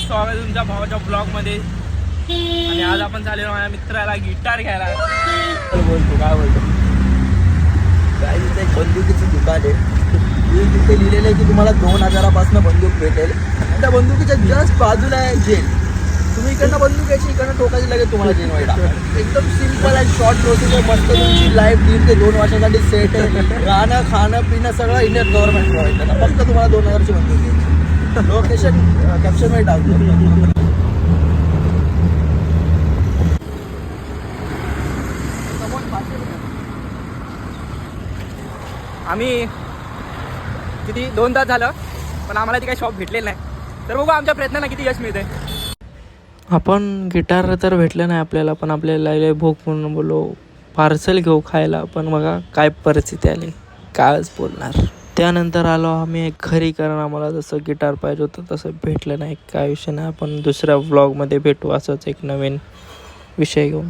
स्वागत आहे तुमच्या भावाच्या ब्लॉगमध्ये. आणि आज आपण चाललेलो माझ्या मित्राला गिटार घ्यायला. बोलतो काय बोलतो काय तिथे एक बंदुकीचं दुकान आहे. तिथे लिहिलेलं आहे की तुम्हाला 2000पासून बंदूक भेटेल. आणि त्या बंदुकीच्या जस्ट बाजूला आहे जेल. तुम्ही इकडनं बंदूक घ्यायची, इकडनं ठोकायची, लगेच तुम्हाला जेल व्हायला. एकदम सिम्पल आणि शॉर्ट प्रोसिजर. मस्त तुमची लाईफ 1.5 ते 2 वर्षासाठी सेट आहे. राहणं खाणं पिणं सगळं इंडियन गव्हर्नमेंट प्रोव्हाइड करतं. फक्त तुम्हाला 2000ची बंदूक घ्यायची. लोकेशन कॅप्शनमध्ये टाकतो. आम्ही किती 2 तास झालं पण आम्हाला ती काही शॉप भेटलेली नाही. तर बघू आमच्या प्रयत्नांना किती यश मिळते. आपण गिटार तर भेटलं नाही आपल्याला, पण आपल्याला लय भूक म्हणून बोलो पार्सल घेऊ खायला. पण बघा काय परिस्थिती आली, कायच बोलणार. त्यानंतर आलो आम्ही घरी, कारण आम्हाला जसं गिटार पाहिजे होतं तसं भेटलं नाही. काय विषय नाही, आपण दुसऱ्या व्लॉगमध्ये भेटू असंच एक नवीन विषय घेऊन.